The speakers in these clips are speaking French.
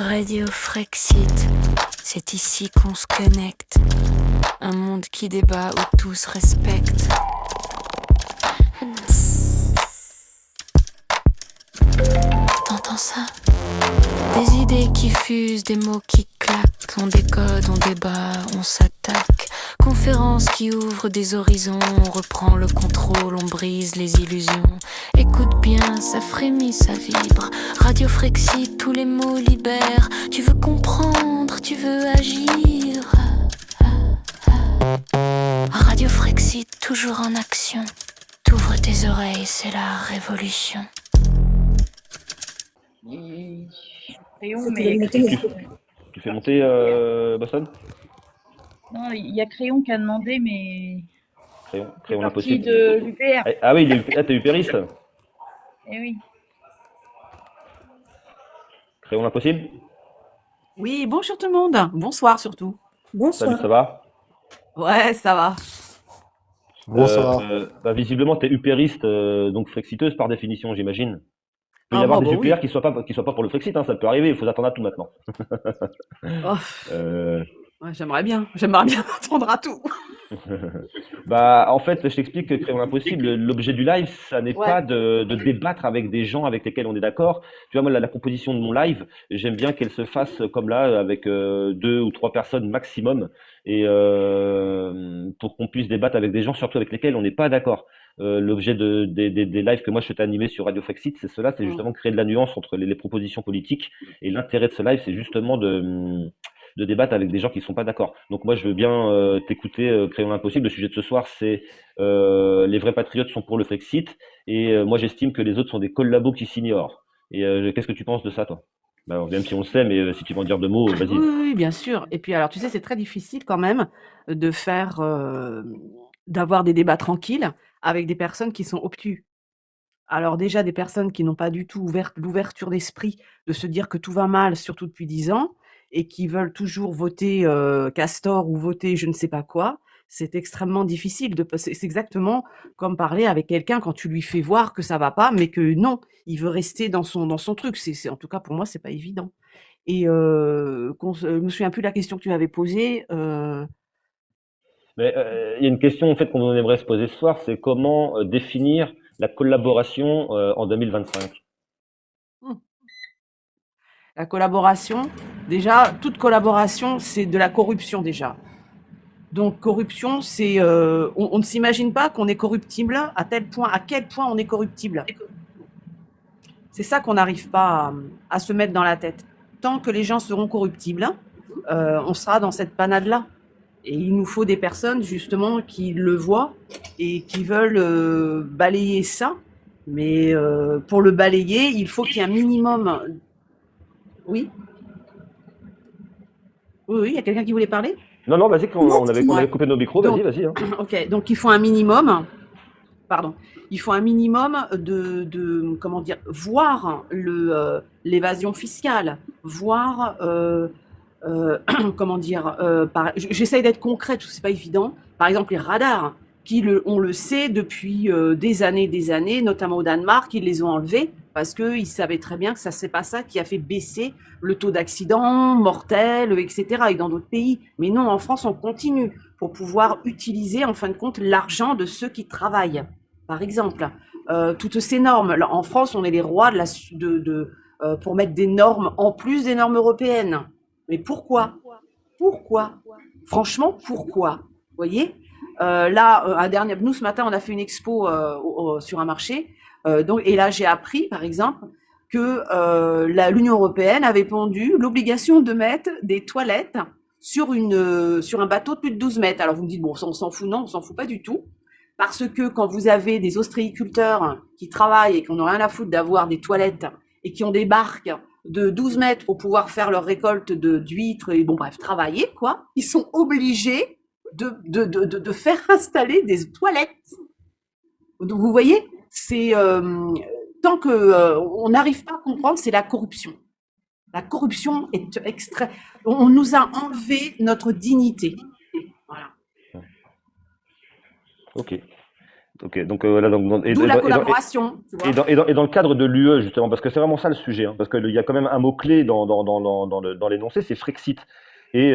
Radio Frexit, c'est ici qu'on se connecte. Un monde qui débat où tous respectent. T'entends ça? Des idées qui fusent, des mots qui claquent. On décode, on débat, on s'attaque. Conférences qui ouvrent des horizons. On reprend le contrôle, on brise les illusions. Écoute bien, ça frémit, ça vibre. Radio Frexit, tous les mots libèrent. Tu veux comprendre, tu veux agir. Radio Frexit, toujours en action. T'ouvres tes oreilles, c'est la révolution. Crayon, mais... Tu fais monter Boston? Non, il y a Crayon qui a demandé, mais... Crayon partie impossible. de l'UPR. Ah oui, t'es upériste? Eh oui. Crayon impossible? Oui, bonjour tout le monde. Bonsoir surtout. Salut, ça va? Ouais, ça va. Bonsoir. Visiblement, t'es upériste, donc frexiteuse par définition, j'imagine. Il peut y Ah, avoir bah des oui. UPR qui soient pas pour le Frexit, hein, ça peut arriver, il faut attendre à tout maintenant. Oh, Euh, ouais, j'aimerais bien attendre à tout. en fait, je t'explique que Crayon Impossible, l'objet du live, ça n'est Ouais. pas de débattre avec des gens avec lesquels on est d'accord. Tu vois, moi, la composition de mon live, j'aime bien qu'elle se fasse comme là, avec 2 ou 3 personnes maximum, et pour qu'on puisse débattre avec des gens, surtout avec lesquels on n'est pas d'accord. L'objet des lives que moi je souhaite animer sur Radio Frexit, c'est cela, c'est justement créer de la nuance entre les propositions politiques, et l'intérêt de ce live, c'est justement de débattre avec des gens qui sont pas d'accord. Donc moi je veux bien t'écouter, Crayon l'impossible. Le sujet de ce soir c'est les vrais patriotes sont pour le Frexit, et moi j'estime que les autres sont des collabos qui s'ignorent. Et qu'est-ce que tu penses de ça, toi? Même si on le sait, mais si tu veux en dire 2 mots, vas-y. Oui, bien sûr. Et puis alors, tu sais, c'est très difficile quand même de faire, d'avoir des débats tranquilles avec des personnes qui sont obtus. Alors déjà, des personnes qui n'ont pas du tout l'ouverture d'esprit de se dire que tout va mal, surtout depuis 10 ans, et qui veulent toujours voter Castor ou voter je ne sais pas quoi, c'est extrêmement difficile. C'est exactement comme parler avec quelqu'un quand tu lui fais voir que ça va pas, mais que non, il veut rester dans son truc. En tout cas, pour moi, c'est pas évident. Et je me souviens plus de la question que tu m'avais posée. Mais il y a une question en fait qu'on aimerait se poser ce soir, c'est comment définir la collaboration en 2025. La collaboration, déjà, toute collaboration, c'est de la corruption déjà. Donc corruption, c'est on ne s'imagine pas qu'on est corruptible à quel point on est corruptible. C'est ça qu'on n'arrive pas à se mettre dans la tête. Tant que les gens seront corruptibles, on sera dans cette panade-là. Et il nous faut des personnes justement qui le voient et qui veulent balayer ça. Mais pour le balayer, il faut qu'il y ait un minimum. Oui. Oui, il y a quelqu'un qui voulait parler? Non, vas-y, on avait coupé nos micros, Donc, vas-y. Hein. Ok, donc il faut un minimum. Pardon. Il faut un minimum de comment dire, voir l'évasion fiscale, voir comment dire, j'essaye d'être concrète, c'est pas évident. Par exemple, les radars, on le sait depuis des années, notamment au Danemark, ils les ont enlevés parce qu'ils savaient très bien que ça c'est pas ça qui a fait baisser le taux d'accidents mortels, etc. et dans d'autres pays. Mais non, en France, on continue pour pouvoir utiliser en fin de compte l'argent de ceux qui travaillent. Par exemple, toutes ces normes. Là, en France, on est les rois pour mettre des normes en plus des normes européennes. Mais pourquoi? Franchement, pourquoi? Vous voyez? Nous ce matin, on a fait une expo sur un marché. Et là, j'ai appris, par exemple, que l'Union européenne avait pondu l'obligation de mettre des toilettes sur un bateau de plus de 12 mètres. Alors vous me dites, bon, on s'en fout. Non, on s'en fout pas du tout. Parce que quand vous avez des ostréiculteurs qui travaillent et qui n'ont rien à foutre d'avoir des toilettes et qui ont des barques de 12 mètres pour pouvoir faire leur récolte d'huîtres et travailler, quoi, ils sont obligés de faire installer des toilettes. Donc, vous voyez, c'est tant que on n'arrive pas à comprendre, c'est la corruption. La corruption est extrême. On nous a enlevé notre dignité. Voilà. Ok. Ok, donc voilà, D'où la collaboration, tu vois. et dans le cadre de l'UE, justement, parce que c'est vraiment ça le sujet, hein, parce qu'il y a quand même un mot-clé dans l'énoncé, c'est Frexit. Et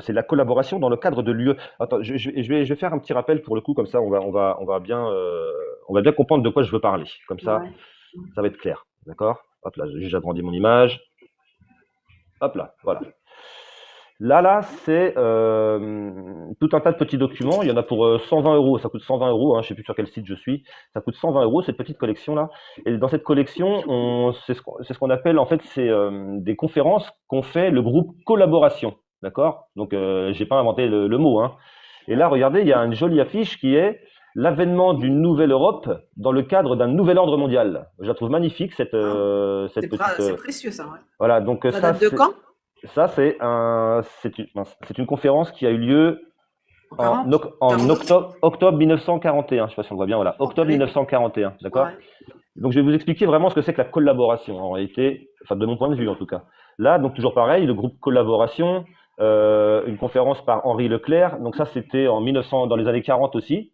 c'est la collaboration dans le cadre de l'UE. Attends, je vais faire un petit rappel pour le coup, comme ça on va bien comprendre de quoi je veux parler. Comme ça, Ouais. ça va être clair. D'accord? Hop là, j'agrandis mon image. Hop là, voilà. Là, c'est tout un tas de petits documents. Il y en a pour 120 euros. Ça coûte 120 euros. Hein, je ne sais plus sur quel site je suis. Ça coûte 120 euros, cette petite collection-là. Et dans cette collection, c'est ce qu'on appelle, en fait, c'est des conférences qu'on fait le groupe collaboration. D'accord? Donc, j'ai pas inventé le mot. Hein. Et là, regardez, il y a une jolie affiche qui est l'avènement d'une nouvelle Europe dans le cadre d'un nouvel ordre mondial. Je la trouve magnifique, cette petite. C'est précieux, ça. Ouais. Voilà, donc Ça date de quand? ça, c'est une conférence qui a eu lieu en octobre 1941. Je ne sais pas si on voit bien, voilà. Octobre 1941, d'accord? Ouais. Donc, je vais vous expliquer vraiment ce que c'est que la collaboration, en réalité, enfin, de mon point de vue, en tout cas. Là, donc, toujours pareil, le groupe collaboration, une conférence par Henri Leclerc. Donc, ça, c'était dans les années 40 aussi.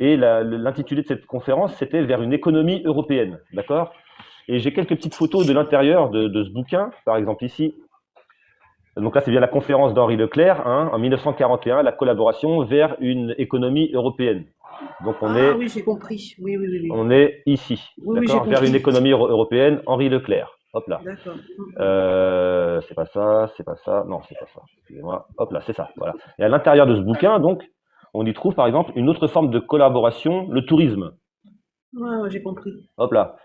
Et l'intitulé de cette conférence, c'était Vers une économie européenne, d'accord? Et j'ai quelques petites photos de l'intérieur de ce bouquin, par exemple ici. Donc là, c'est bien la conférence d'Henri Leclerc, hein, en 1941, la collaboration vers une économie européenne. Donc oui, j'ai compris. Oui. On est ici, Oui, j'ai d'accord, vers compris. une économie européenne, Henri Leclerc. Hop là. D'accord. C'est pas ça. Non, c'est pas ça. Excusez-moi. Hop là, c'est ça. Voilà. Et à l'intérieur de ce bouquin, donc, on y trouve par exemple une autre forme de collaboration, le tourisme. Ouais, j'ai compris. Hop là.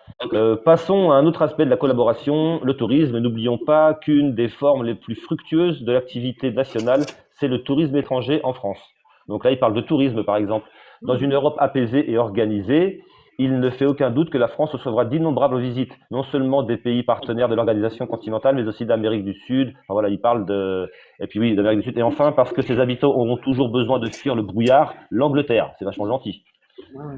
Passons à un autre aspect de la collaboration, le tourisme. N'oublions pas qu'une des formes les plus fructueuses de l'activité nationale, c'est le tourisme étranger en France. Donc là, il parle de tourisme, par exemple. Dans une Europe apaisée et organisée, il ne fait aucun doute que la France recevra d'innombrables visites, non seulement des pays partenaires de l'organisation continentale, mais aussi d'Amérique du Sud. Enfin, voilà, il parle d'Amérique du Sud. Et enfin, parce que ses habitants auront toujours besoin de fuir le brouillard, l'Angleterre. C'est vachement gentil.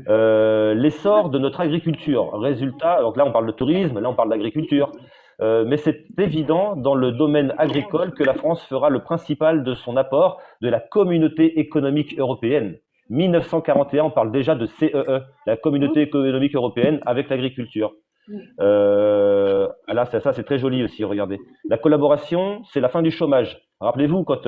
L'essor de notre agriculture. Résultat, donc là on parle de tourisme, là on parle d'agriculture, mais c'est évident dans le domaine agricole que la France fera le principal de son apport de la communauté économique européenne. 1941, on parle déjà de CEE, la communauté économique européenne avec l'agriculture. Là, ça c'est très joli aussi, regardez. La collaboration, c'est la fin du chômage. Rappelez-vous, quand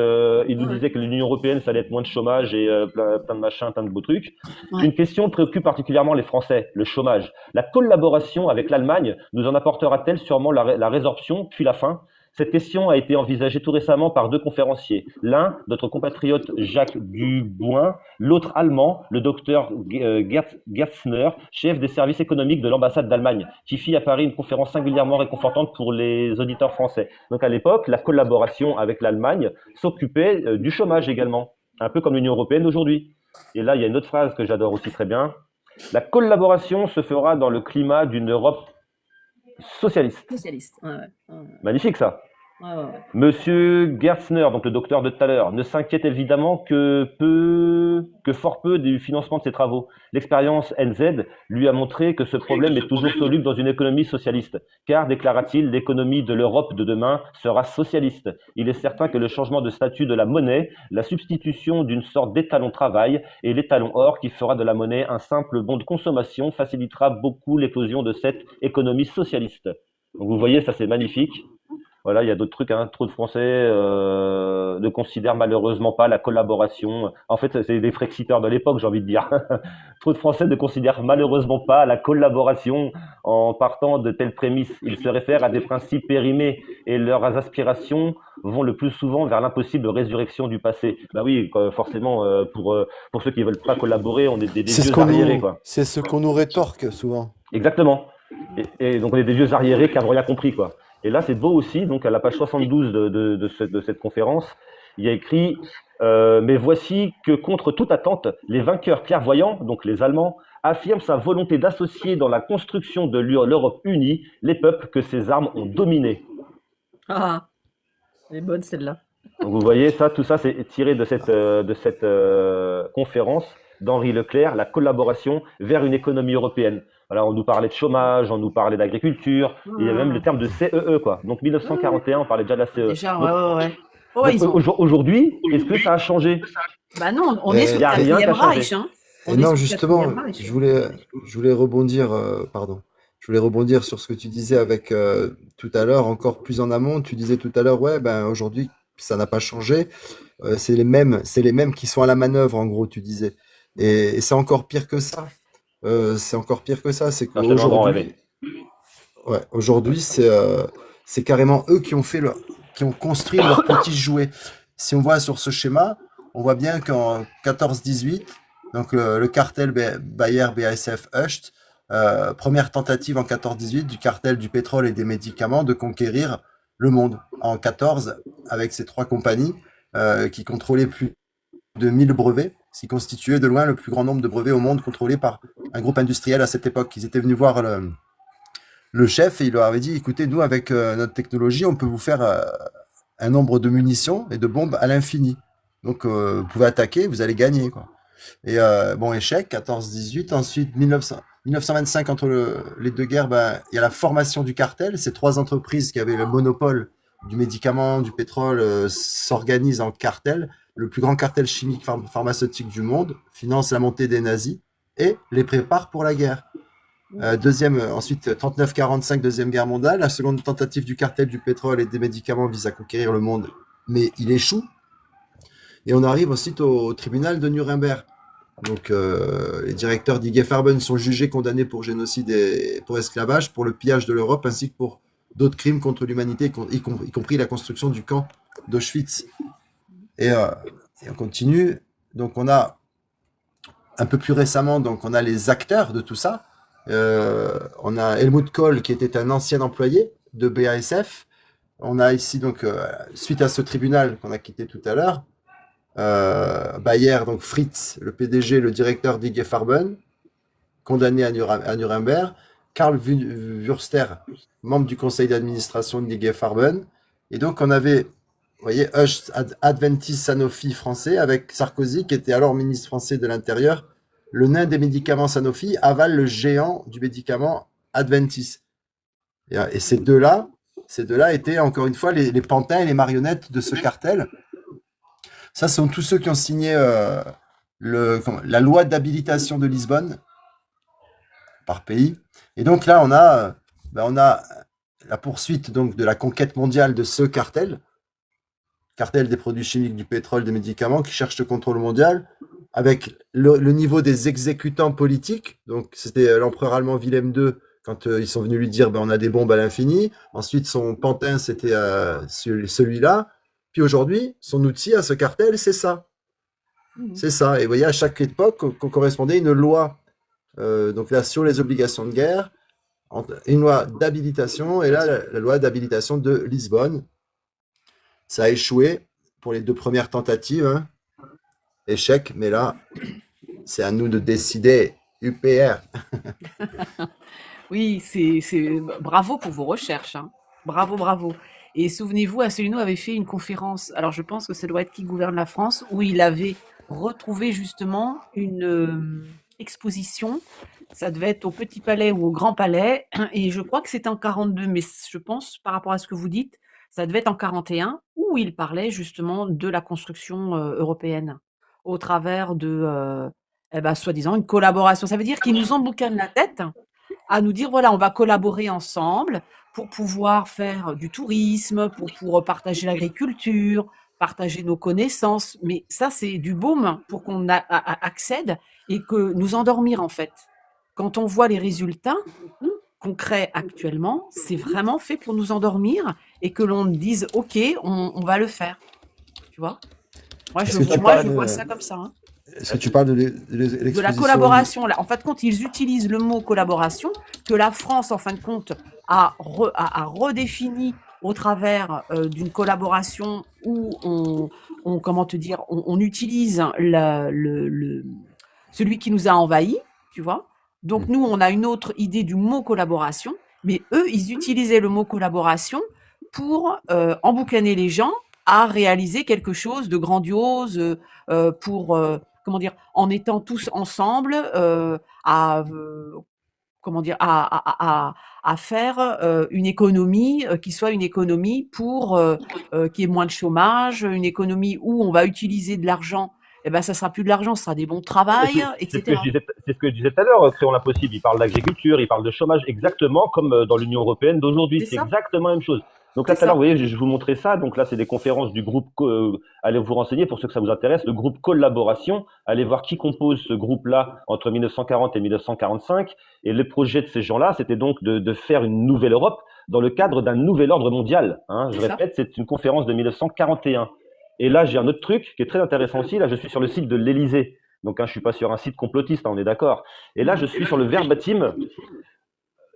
il nous disait que l'Union européenne, ça allait être moins de chômage et plein de machins, plein de beaux trucs. Ouais. Une question préoccupe particulièrement les Français, le chômage. La collaboration avec l'Allemagne nous en apportera-t-elle sûrement la résorption, puis la fin? Cette question a été envisagée tout récemment par deux conférenciers. L'un, notre compatriote Jacques Duboin, l'autre allemand, le docteur Gerstner, chef des services économiques de l'ambassade d'Allemagne, qui fit à Paris une conférence singulièrement réconfortante pour les auditeurs français. Donc à l'époque, la collaboration avec l'Allemagne s'occupait du chômage également, un peu comme l'Union européenne aujourd'hui. Et là, il y a une autre phrase que j'adore aussi très bien. La collaboration se fera dans le climat d'une Europe socialiste. Socialiste. Ouais. Magnifique ça. Ouais. Monsieur Gerstner, donc le docteur de tout à l'heure, ne s'inquiète évidemment que fort peu du financement de ses travaux. L'expérience NZ lui a montré que ce problème est toujours soluble dans une économie socialiste. Car, déclara-t-il, l'économie de l'Europe de demain sera socialiste. Il est certain que le changement de statut de la monnaie, la substitution d'une sorte d'étalon travail et l'étalon or qui fera de la monnaie un simple bon de consommation facilitera beaucoup l'éclosion de cette économie socialiste. Donc vous voyez, ça c'est magnifique. Voilà, il y a d'autres trucs, hein. Trop de Français ne considèrent malheureusement pas la collaboration. En fait, c'est des Frexiteurs de l'époque, j'ai envie de dire. Trop de Français ne considèrent malheureusement pas la collaboration en partant de telles prémices. Ils se réfèrent à des principes périmés et leurs aspirations vont le plus souvent vers l'impossible résurrection du passé. Bah oui, forcément, pour ceux qui ne veulent pas collaborer, on est des vieux arriérés, quoi. C'est ce qu'on nous rétorque souvent. Exactement. Et donc on est des vieux arriérés qui n'ont rien compris, quoi. Et là, c'est beau aussi, donc à la page 72 de cette conférence, il y a écrit mais voici que contre toute attente, les vainqueurs clairvoyants, donc les Allemands, affirment sa volonté d'associer dans la construction de l'Europe unie les peuples que ces armes ont dominés. Ah, elle est bonne celle-là. Donc vous voyez, tout ça, c'est tiré de cette conférence d'Henri Leclerc, la collaboration vers une économie européenne. Voilà, on nous parlait de chômage, on nous parlait d'agriculture, il y a même le terme de CEE, quoi. Donc 1941, on parlait déjà de la CEE. Déjà, ouais. Aujourd'hui, est-ce que ça a changé? Bah non, on est sur le 4e Reich, hein. Et On est non, sous le justement, quatrième Reich. je voulais rebondir, pardon, je voulais rebondir sur ce que tu disais avec tout à l'heure, encore plus en amont. Tu disais tout à l'heure, ouais, ben aujourd'hui, ça n'a pas changé. C'est les mêmes qui sont à la manœuvre, en gros, tu disais. Et c'est encore pire que ça. C'est encore pire que ça. C'est Ah, je te demande d'en qu'aujourd'hui, rêver. ouais, aujourd'hui, c'est carrément eux qui ont construit leur petit jouet. Si on voit sur ce schéma, on voit bien qu'en 14-18, donc le cartel Bayer BASF Hoechst, première tentative en 14-18 du cartel du pétrole et des médicaments de conquérir le monde. En 14, avec ces trois compagnies qui contrôlaient plus de 1000 brevets, ce qui constituait de loin le plus grand nombre de brevets au monde contrôlés par un groupe industriel à cette époque. Ils étaient venus voir le chef et il leur avait dit, écoutez, nous, avec notre technologie, on peut vous faire un nombre de munitions et de bombes à l'infini. Donc, vous pouvez attaquer, vous allez gagner, quoi. Et bon, échec, 14-18. Ensuite, 1925, entre les deux guerres, ben, il y a la formation du cartel. Ces trois entreprises qui avaient le monopole du médicament, du pétrole, s'organisent en cartel. Le plus grand cartel chimique pharmaceutique du monde finance la montée des nazis et les prépare pour la guerre. Ensuite, 39-45, Deuxième Guerre mondiale. La seconde tentative du cartel du pétrole et des médicaments vise à conquérir le monde, mais il échoue. Et on arrive ensuite au tribunal de Nuremberg. Donc, les directeurs d'IG Farben sont jugés, condamnés pour génocide et pour esclavage, pour le pillage de l'Europe, ainsi que pour d'autres crimes contre l'humanité, y compris la construction du camp d'Auschwitz. Et on continue. Donc, on a un peu plus récemment, donc on a les acteurs de tout ça. On a Helmut Kohl qui était un ancien employé de BASF. On a ici donc suite à ce tribunal qu'on a quitté tout à l'heure, Bayer, donc Fritz, le PDG, le directeur d'IG Farben, condamné à Nuremberg. Karl Wurster, membre du conseil d'administration d'IG Farben. Et donc on avait, vous voyez, Hoechst, Adventis, Sanofi français, avec Sarkozy qui était alors ministre français de l'Intérieur. Le nain des médicaments Sanofi avale le géant du médicament Adventis. Et ces deux-là étaient encore une fois les pantins et les marionnettes de ce cartel. Ça sont tous ceux qui ont signé la loi d'habilitation de Lisbonne par pays. Et donc là, on a la poursuite donc de la conquête mondiale de ce cartel des produits chimiques, du pétrole, des médicaments, qui cherche le contrôle mondial, avec le niveau des exécutants politiques. Donc c'était l'empereur allemand Wilhelm II, quand ils sont venus lui dire on a des bombes à l'infini. Ensuite, son pantin, c'était celui-là. Puis aujourd'hui, son outil à ce cartel, c'est ça. C'est ça. Et vous voyez, à chaque époque, qu'on correspondait une loi, donc là, sur les obligations de guerre, une loi d'habilitation, et là, la loi d'habilitation de Lisbonne. Ça a échoué pour les deux premières tentatives. Hein. Échec, mais là, c'est à nous de décider. UPR. Oui, bravo pour vos recherches, hein. Bravo, bravo. Et souvenez-vous, Asselineau avait fait une conférence, alors je pense que ça doit être Qui gouverne la France, où il avait retrouvé justement une exposition. Ça devait être au Petit Palais ou au Grand Palais, et je crois que c'était en 42, mais je pense, par rapport à ce que vous dites, ça devait être en 41, où il parlait justement de la construction européenne, au travers de, soi-disant, une collaboration. Ça veut dire qu'ils nous emboucanent la tête à nous dire, voilà, on va collaborer ensemble pour pouvoir faire du tourisme, pour partager l'agriculture, partager nos connaissances. Mais ça, c'est du baume pour qu'on accède et que nous endormir, en fait. Quand on voit les résultats concrets actuellement, c'est vraiment fait pour nous endormir et que l'on dise, OK, on va le faire. Tu vois? Moi, je vois ça comme ça. Hein. Est-ce que tu parles de la collaboration? Là, en fin de compte, ils utilisent le mot collaboration que la France, en fin de compte, a redéfini au travers d'une collaboration où on utilise celui qui nous a envahis, tu vois. Donc nous, on a une autre idée du mot collaboration, mais eux, ils utilisaient le mot collaboration pour emboucaner les gens à réaliser quelque chose de grandiose, en étant tous ensemble, à faire une économie qui soit une économie pour qu'il y ait moins de chômage, une économie où on va utiliser de l'argent eh ben, ça sera plus de l'argent, ce sera des bons de Et travail, c'est ce que etc. c'est ce que je disais tout à l'heure, Créons l'impossible. Il parle d'agriculture, il parle de chômage, exactement comme dans l'Union européenne d'aujourd'hui. C'est C'est ça, exactement la même chose. Donc c'est là, tout à l'heure, ça. vous voyez, je vous montrais ça. Donc là, c'est des conférences du groupe. Allez vous renseigner pour ceux que ça vous intéresse. Le groupe Collaboration. Allez voir qui compose ce groupe-là entre 1940 et 1945. Et le projet de ces gens-là, c'était donc de faire une nouvelle Europe dans le cadre d'un nouvel ordre mondial. Hein. Je C'est ça. répète, c'est une conférence de 1941. Et là, j'ai un autre truc qui est très intéressant aussi. Là, je suis sur le site de l'Élysée. Donc, je suis pas sur un site complotiste, hein, on est d'accord. Et là, je suis sur le verbatim,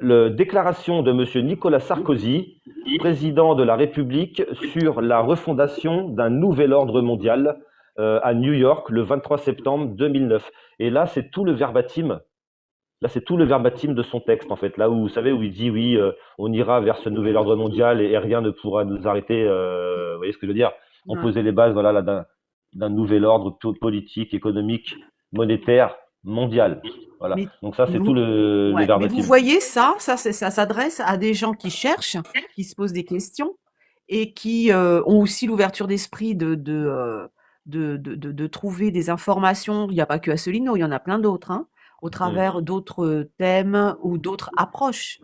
la déclaration de Monsieur Nicolas Sarkozy, président de la République, sur la refondation d'un nouvel ordre mondial à New York le 23 septembre 2009. Et là, c'est tout le verbatim. Là, c'est tout le verbatim de son texte, en fait. Là où, vous savez, où il dit, oui, on ira vers ce nouvel ordre mondial et rien ne pourra nous arrêter. Vous voyez ce que je veux dire? On Ouais. posait les bases, voilà, là, d'un nouvel ordre politique, économique, monétaire, mondial. Voilà. Mais Donc ça, c'est tout vous, le ouais, mais vous verbatim. voyez ça, ça s'adresse à des gens qui cherchent, qui se posent des questions et qui ont aussi l'ouverture d'esprit de trouver des informations. Il n'y a pas que Asselineau, il y en a plein d'autres, hein, au Mm. travers d'autres thèmes ou d'autres approches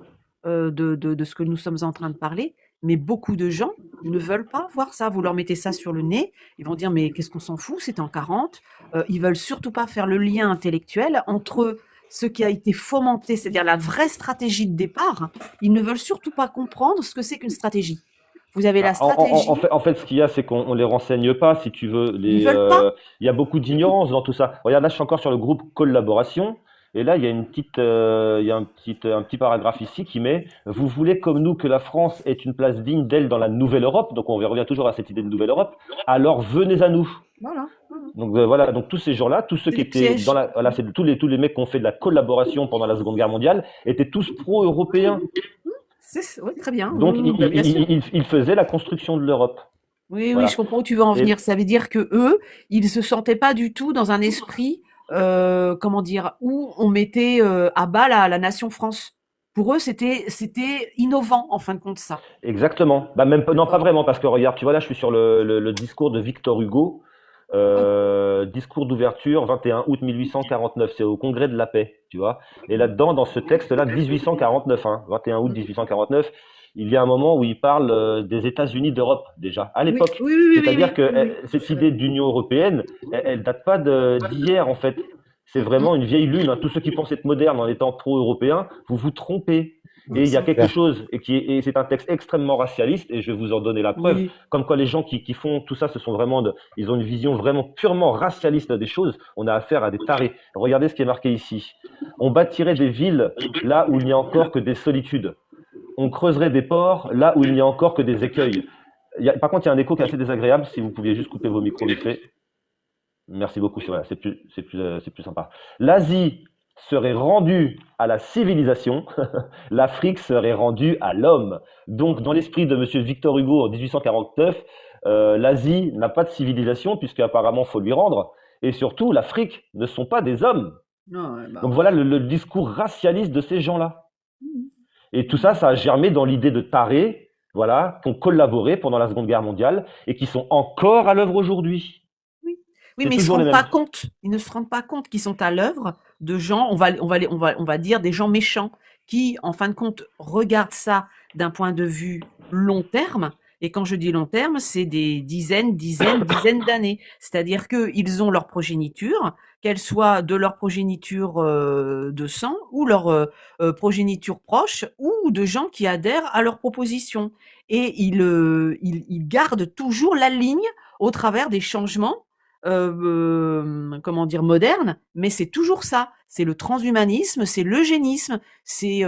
de ce que nous sommes en train de parler. Mais beaucoup de gens ne veulent pas voir ça. Vous leur mettez ça sur le nez, ils vont dire mais qu'est-ce qu'on s'en fout, c'est en 40. Ils veulent surtout pas faire le lien intellectuel entre ce qui a été fomenté, c'est-à-dire la vraie stratégie de départ. Ils ne veulent surtout pas comprendre ce que c'est qu'une stratégie. Vous avez la Bah, stratégie, en fait, ce qu'il y a, c'est qu'on les renseigne pas, si tu veux. ils veulent pas. Il y a beaucoup d'ignorance dans tout ça. Regarde, là, je suis encore sur le groupe Collaboration. Et là, il y a il y a un petit paragraphe ici qui met: Vous voulez comme nous que la France ait une place digne d'elle dans la nouvelle Europe. Donc, on revient toujours à cette idée de nouvelle Europe. Alors, venez à nous. Voilà. Donc voilà, donc tous ces gens-là, tous ceux C'est qui des étaient pièges. dans la, voilà, c'est tous les mecs qui ont fait de la collaboration pendant la Seconde Guerre mondiale, étaient tous pro-européens. Oui, très bien. Donc Bah, bien sûr. ils faisaient la construction de l'Europe. Oui, oui, je Voilà. comprends où tu veux en Et venir. Ça veut dire que eux, ils se sentaient pas du tout dans un esprit, comment dire, où on mettait à bas la nation France. Pour eux, c'était innovant en fin de compte ça. exactement. Bah même non, pas D'accord. vraiment, parce que regarde, tu vois là, je suis sur le discours de Victor Hugo, Ouais. discours d'ouverture, 21 août 1849. C'est au Congrès de la paix, tu vois. Et là-dedans, dans ce texte-là, 1849, hein, 21 août Mm. 1849, il y a un moment où il parle des États-Unis d'Europe déjà à Oui, l'époque. oui, oui, oui, oui, C'est-à-dire oui, que oui, oui. cette idée d'Union européenne, elle date pas d'hier en fait. C'est Mm. vraiment une vieille lune, hein. Tous ceux qui pensent être modernes en étant pro-européens, vous vous trompez. Ouais, Et il y a c'est quelque clair. chose, et c'est un texte extrêmement racialiste, et je vais vous en donner la preuve, Oui. comme quoi les gens qui font tout ça, ce sont vraiment ils ont une vision vraiment purement racialiste des choses. On a affaire à des tarés. Regardez ce qui est marqué ici. On bâtirait des villes là où il n'y a encore que des solitudes. On creuserait des ports là où il n'y a encore que des écueils. Par contre, il y a un écho qui est assez désagréable. Si vous pouviez juste couper vos micros vite fait. Merci beaucoup. Voilà, c'est plus sympa. L'Asie serait rendue à la civilisation, l'Afrique serait rendue à l'homme. Donc, dans l'esprit de Monsieur Victor Hugo en 1849, l'Asie n'a pas de civilisation puisque apparemment faut lui rendre. Et surtout, l'Afrique ne sont pas des hommes. Non, ouais, bah Donc ouais. voilà le discours racialiste de ces gens-là. Mhm. Et tout ça, ça a germé dans l'idée de tarés, voilà, qui ont collaboré pendant la Seconde Guerre mondiale et qui sont encore à l'œuvre aujourd'hui. Oui. Oui, C'est mais ils se toujours les rendent pas mêmes. compte. Ils ne se rendent pas compte qu'ils sont à l'œuvre de gens, on va dire des gens méchants qui, en fin de compte, regardent ça d'un point de vue long terme. Et quand je dis long terme, c'est des dizaines d'années. C'est-à-dire qu'ils ont leur progéniture, qu'elle soit de leur progéniture de sang ou leur progéniture proche ou de gens qui adhèrent à leurs propositions. Et ils gardent toujours la ligne au travers des changements comment dire, moderne, mais c'est toujours ça. C'est le transhumanisme, c'est l'eugénisme, c'est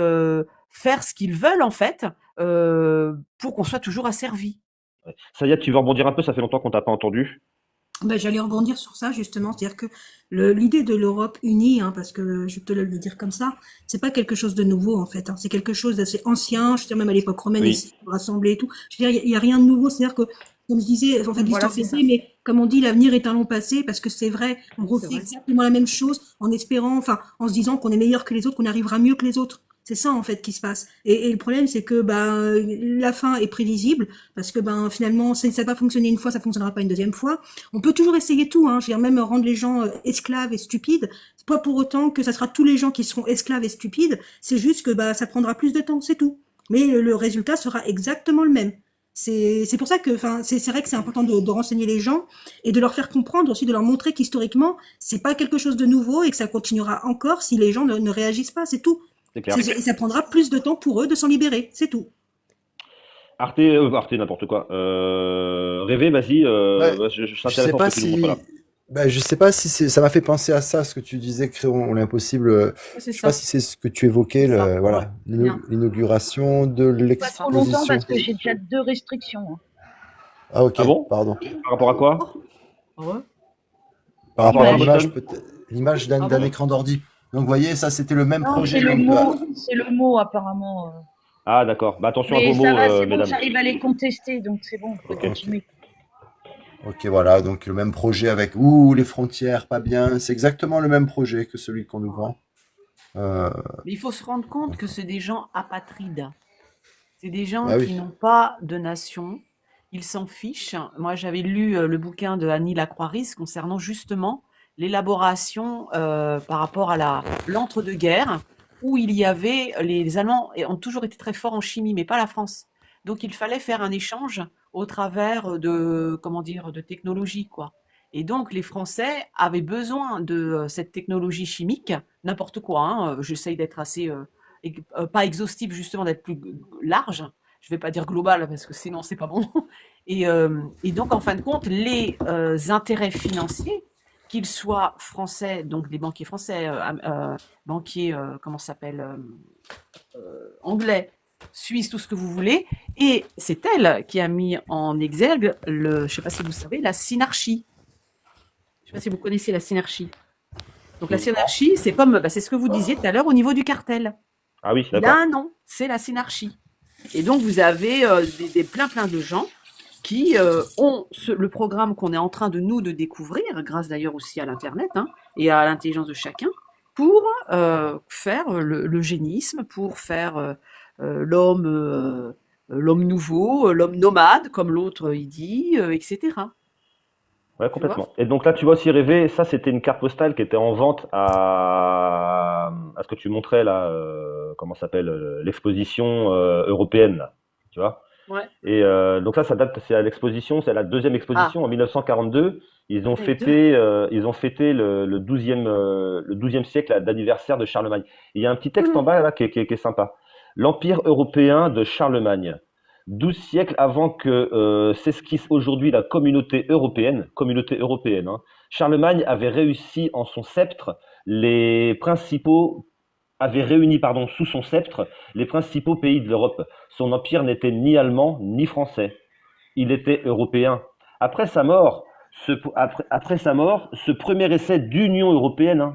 faire ce qu'ils veulent en fait pour qu'on soit toujours asservi. Sayed, tu veux rebondir un peu? Ça fait longtemps qu'on t'a pas entendu. Ben, j'allais rebondir sur ça justement, c'est-à-dire que l'idée de l'Europe unie, hein, parce que je peux le dire comme ça, c'est pas quelque chose de nouveau en fait, hein, c'est quelque chose d'assez ancien. Je veux dire même à l'époque romaine, ils Oui. s'étaient rassemblés et tout. Je veux dire, il y a rien de nouveau, c'est-à-dire que comme je disais, en fait Voilà, l'histoire c'est c'est ça. mais comme on dit, l'avenir est un long passé parce que c'est vrai, on C'est refait vrai. exactement la même chose en espérant, enfin en se disant qu'on est meilleur que les autres, qu'on arrivera mieux que les autres. C'est ça en fait qui se passe. Et le problème c'est que la fin est prévisible parce que finalement ça n'a pas fonctionné une fois, ça fonctionnera pas une deuxième fois. On peut toujours essayer tout, hein. Je veux dire, même rendre les gens esclaves et stupides. C'est pas pour autant que ça sera tous les gens qui seront esclaves et stupides. C'est juste que ça prendra plus de temps, c'est tout. Mais le résultat sera exactement le même. C'est pour ça que, c'est vrai que c'est important de renseigner les gens et de leur faire comprendre aussi, de leur montrer qu'historiquement, c'est pas quelque chose de nouveau et que ça continuera encore si les gens ne réagissent pas, c'est tout. C'est clair. Et ça prendra plus de temps pour eux de s'en libérer, c'est tout. Arte, n'importe quoi. Rêver, vas-y, Ouais, je je t'intéresse sais en pas ce que tu nous montres là. je sais pas si ça m'a fait penser à ça, ce que tu disais, Créon, l'impossible. C'est Je sais pas ça. si c'est ce que tu évoquais, C'est ça. Ouais. voilà, Bien. l'inauguration de Pas trop longtemps l'exposition. parce que j'ai déjà 2 restrictions, hein. Ah, ok, Ah bon? pardon. Par rapport à quoi? Ah ouais. Par Par rapport rapport à à quoi, l'image, Boston? peut-être, l'image Ah d'un bon. écran d'ordi. Donc, vous voyez, ça, c'était le même Non, projet. c'est le Donc, mot apparemment. Ah, d'accord. Bah, attention à Mais vos ça mots, va, c'est bon, mesdames. j'arrive à les contester, donc c'est bon, on peut Ok. continuer. ok, voilà, donc le même projet avec, ouh, les frontières, pas bien. C'est exactement le même projet que celui qu'on nous vend. Euh, Mais il faut se rendre compte que c'est des gens apatrides. C'est des gens bah qui oui. n'ont pas de nation. Ils s'en fichent. Moi, j'avais lu le bouquin de Annie Lacroix-Riz concernant justement l'élaboration par rapport à l'entre-deux-guerres, où il y avait les Allemands ont toujours été très forts en chimie, mais pas la France. Donc, il fallait faire un échange au travers de comment dire de technologie, quoi. Et donc, les Français avaient besoin de cette technologie chimique, n'importe quoi. Hein, j'essaye d'être assez pas exhaustif, justement, d'être plus large. Je vais pas dire global parce que sinon c'est pas bon. Et donc en fin de compte, les intérêts financiers, qu'ils soient français, donc des banquiers français, banquiers, comment ça s'appelle, anglais, suisses, tout ce que vous voulez, et c'est elle qui a mis en exergue je sais pas si vous savez, la synarchie. Je sais pas si vous connaissez la synarchie. Donc la synarchie, c'est comme, c'est ce que vous disiez tout à l'heure au niveau du cartel. Ah oui, Il a d'accord. un nom, c'est la synarchie. Et donc, vous avez plein de gens qui ont le programme qu'on est en train de découvrir, grâce d'ailleurs aussi à l'Internet et à l'intelligence de chacun, pour faire l'eugénisme, pour faire l'homme nouveau, l'homme nomade, comme l'autre il dit, etc. Ouais, Tu vois? complètement. Et donc là, tu vois aussi rêver, ça c'était une carte postale qui était en vente à ce que tu montrais là, comment ça s'appelle, l'exposition européenne, là, tu vois. Ouais. Et donc ça date, c'est à l'exposition, c'est la deuxième Ah, exposition en 1942. Ils ont les deux. fêté le 12e siècle d'anniversaire de Charlemagne. Et il y a un petit texte en bas là qui est sympa. L'Empire européen de Charlemagne. 12 siècles avant que s'esquisse aujourd'hui la communauté européenne, hein, Charlemagne avait réussi en son sceptre avait réuni, pardon, sous son sceptre les principaux pays de l'Europe. Son empire n'était ni allemand ni français. Il était européen. Après sa mort, ce premier essai d'Union européenne,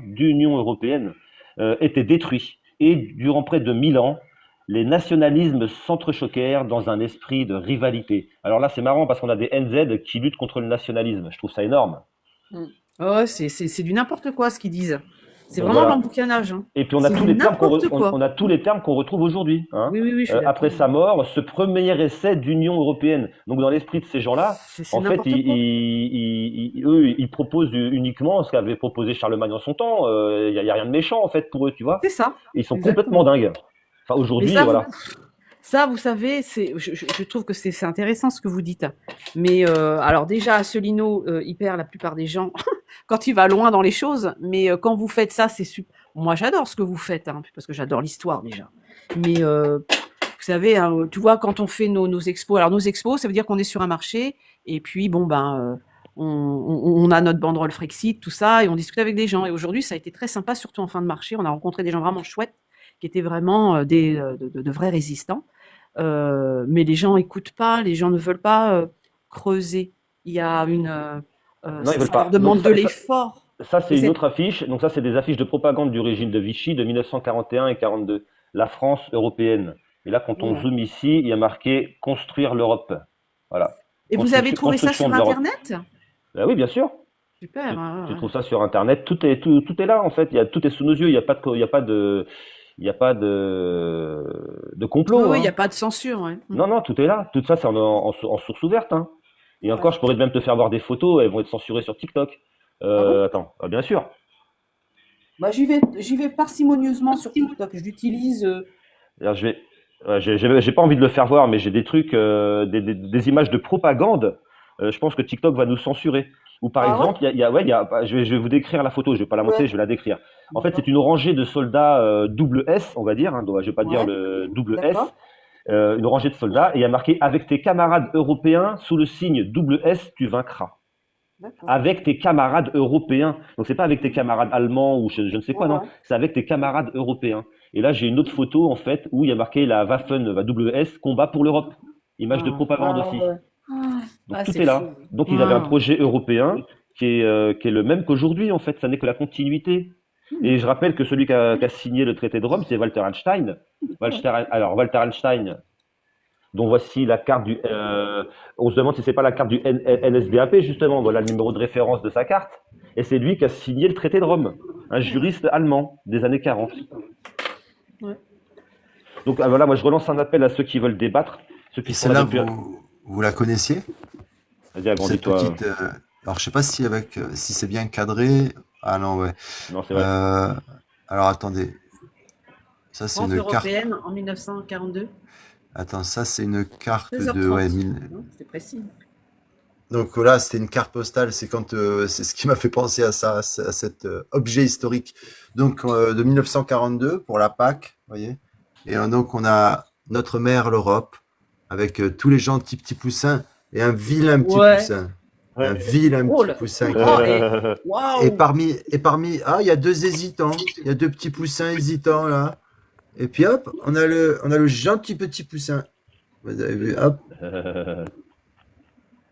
était détruit. Et durant près de 1000 ans, les nationalismes s'entrechoquèrent dans un esprit de rivalité. Alors là, c'est marrant parce qu'on a des NZ qui luttent contre le nationalisme. Je trouve ça énorme. Ouais, c'est du n'importe quoi ce qu'ils disent. C'est Donc vraiment voilà. l'emboucanage. Et puis on a C'est tous du les termes n'importe quoi. on a tous les termes qu'on retrouve aujourd'hui, hein. Oui, je suis Après d'accord. sa mort, ce premier essai d'Union européenne. Donc dans l'esprit de ces gens-là, C'est en fait, n'importe quoi. eux, ils proposent uniquement ce qu'avait proposé Charlemagne en son temps. Il y a rien de méchant en fait pour eux, tu vois. C'est ça. Et ils sont Exactement. complètement dingues. Enfin Mais aujourd'hui, ça, voilà. vous savez, je trouve que c'est intéressant ce que vous dites. Mais alors déjà, Asselineau, il perd la plupart des gens quand il va loin dans les choses. Mais quand vous faites ça, c'est super. Moi, j'adore ce que vous faites, parce que j'adore l'histoire déjà. Mais vous savez, tu vois, quand on fait nos expos, alors nos expos, ça veut dire qu'on est sur un marché, et puis bon on a notre banderole Frexit, tout ça, et on discute avec des gens. Et aujourd'hui, ça a été très sympa, surtout en fin de marché. On a rencontré des gens vraiment chouettes, qui étaient vraiment de vrais résistants. Mais les gens n'écoutent pas, les gens ne veulent pas creuser. Il y a Non, ils veulent ça leur pas. demande Donc de l'effort. ça, c'est Et une c'est autre affiche. Donc ça, c'est des affiches de propagande du régime de Vichy de 1941 et 42. La France européenne. Et là, quand on voilà. zoome ici, il y a marqué construire l'Europe. Voilà. Et vous avez trouvé ça Construction sur de l'Europe. Internet? Ben oui, bien sûr. Super. Tu trouves ça sur Internet. Tout est là en fait. Tout est sous nos yeux. Il y a pas de, Il n'y a pas de complot. Oui, il n'y a Hein. pas de censure. Ouais. Non, non, tout est là. Tout ça, c'est en source ouverte. Hein. Et encore, je pourrais même te faire voir des photos, elles vont être censurées sur TikTok. Ah bon? Attends, bien sûr. Bah, j'y vais parcimonieusement sur TikTok. Je l'utilise. Alors, j'ai pas envie de le faire voir, mais j'ai des trucs, des images de propagande. Je pense que TikTok va nous censurer. Ou par Ah ouais? exemple, ouais, je vais vous décrire la photo. Je vais pas la montrer, Ouais. je vais la décrire. En fait, D'accord. c'est une rangée de soldats double S, on va dire. Hein, donc, je vais pas dire Ouais. le double S. D'accord. Une rangée de soldats et il y a marqué avec tes camarades européens sous le signe double S, tu vaincras. D'accord. Avec tes camarades européens. Donc c'est pas avec tes camarades allemands ou je ne sais quoi, Ouais, non. ouais. C'est avec tes camarades européens. Et là, j'ai une autre photo, en fait, où il y a marqué la Waffen, la WS, combat pour l'Europe. Image de propagande Ah aussi. ouais. Donc Ah, tout c'est est là. fou. Donc ils avaient un Ah. projet européen qui est le même qu'aujourd'hui, en fait. Ça n'est que la continuité. Et je rappelle que celui qui a signé le traité de Rome, c'est Walter Einstein. Walter Einstein, dont voici la carte du. On se demande si c'est pas la carte du NSDAP, justement. Voilà le numéro de référence de sa carte. Et c'est lui qui a signé le traité de Rome. Un juriste allemand des années 40. Ouais. Donc voilà, moi je relance un appel à ceux qui veulent débattre. Ceux qui Et sont là celle-là, depuis. vous la connaissiez? Vas-y, Cette agrandis-toi. petite. Alors, je sais pas si si c'est bien cadré. Ah non, ouais. Non, c'est vrai. Alors, attendez. Ça, c'est France une carte. européenne en 1942. Attends, ça, c'est une carte 16h30. de. Ouais, Non, c'est précis. Donc là, c'était une carte postale. C'est quand c'est ce qui m'a fait penser à ça, à cet objet historique. Donc de 1942 pour la Pâques, voyez. Et donc on a notre mère l'Europe avec tous les gentils petits poussins et un vilain petit Ouais. poussin, Ouais. un vilain Oh petit là. poussin. Oh, et waouh. Et parmi, il y a deux hésitants. Il y a deux petits poussins hésitants là. Et puis hop, on a le gentil petit poussin. Vous avez vu, hop.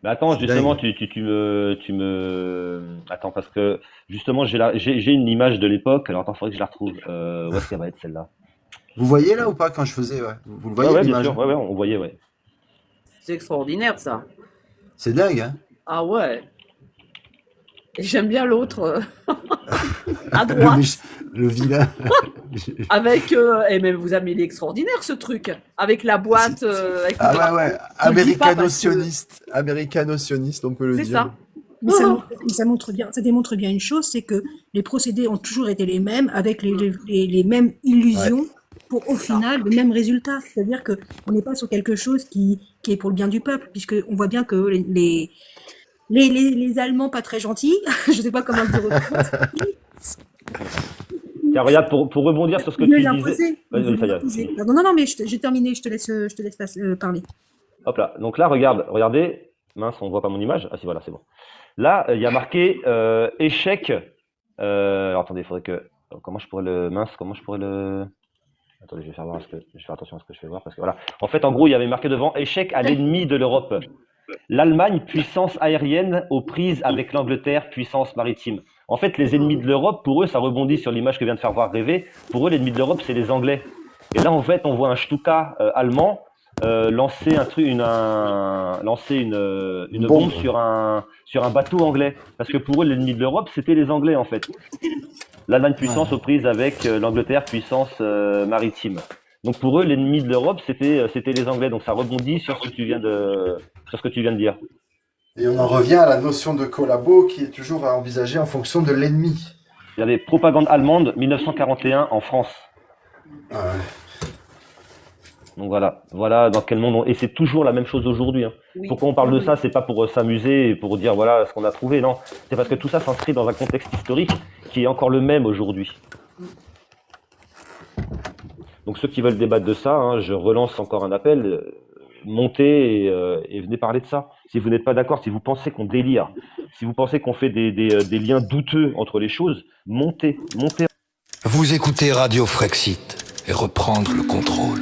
Mais attends, C'est justement, dingue. tu me. Attends, parce que justement, j'ai une image de l'époque. Alors attends, faudrait que je la retrouve. Où est-ce qu'elle va être celle-là? Vous voyez là ou pas quand je faisais, ouais. Vous le Ouais, voyez ouais, bien l'image? sûr. Ouais, ouais, on voyait, ouais. C'est extraordinaire, ça. C'est dingue, hein? Ah ouais. Et j'aime bien l'autre à Le, droite. le vilain. Avec. Et même vous avez mis extraordinaire, ce truc. Avec la boîte. Avec le Ah drapeau. ouais, ouais. On le dit pas parce que- Américano-sioniste. Américano-sioniste, on peut le C'est dire. ça. Mais ça montre bien, ça démontre bien une chose, c'est que les procédés ont toujours été les mêmes, avec les mêmes illusions, pour au final le même résultat. C'est-à-dire que on n'est pas sur quelque chose qui est pour le bien du peuple, puisque on voit bien que les Allemands pas très gentils, je sais pas comment le dire autrement, Tiens, regarde, pour rebondir sur ce que ils veulent tu disais. l'imposer. Vas-y, Ils veulent ça y est. l'imposer. Pardon, non, mais j'ai terminé, je te laisse parler. Hop là. Donc là, regardez. Mince, on voit pas mon image. Ah si, voilà, c'est bon. Là, il y a marqué échec. Alors attendez, il faudrait que. Comment je pourrais le. Attendez, je vais faire attention à ce que je fais voir parce que voilà. En fait, en gros, il y avait marqué devant échec à l'ennemi de l'Europe. L'Allemagne, puissance aérienne, aux prises avec l'Angleterre, puissance maritime. En fait, les ennemis de l'Europe, pour eux, ça rebondit sur l'image que vient de faire voir rêver. Pour eux, l'ennemi de l'Europe, c'est les Anglais. Et là, en fait, on voit un Stuka allemand lancer une bombe sur un bateau anglais. Parce que pour eux, l'ennemi de l'Europe, c'était les Anglais, en fait. L'Allemagne puissance aux prises avec l'Angleterre puissance maritime. Donc pour eux, l'ennemi de l'Europe, c'était les Anglais. Donc ça rebondit sur ce que tu viens de dire. Et on en revient à la notion de collabo qui est toujours à envisager en fonction de l'ennemi. Il y avait propagande allemande 1941 en France. Ouais. Donc voilà dans quel monde et c'est toujours la même chose aujourd'hui. Hein. Oui. Pourquoi on parle de ça? C'est pas pour s'amuser et pour dire voilà ce qu'on a trouvé, non. C'est parce que tout ça s'inscrit dans un contexte historique qui est encore le même aujourd'hui. Donc ceux qui veulent débattre de ça, hein, je relance encore un appel, montez et venez parler de ça. Si vous n'êtes pas d'accord, si vous pensez qu'on délire, si vous pensez qu'on fait des liens douteux entre les choses, montez. Vous écoutez Radio Frexit et reprendre le contrôle.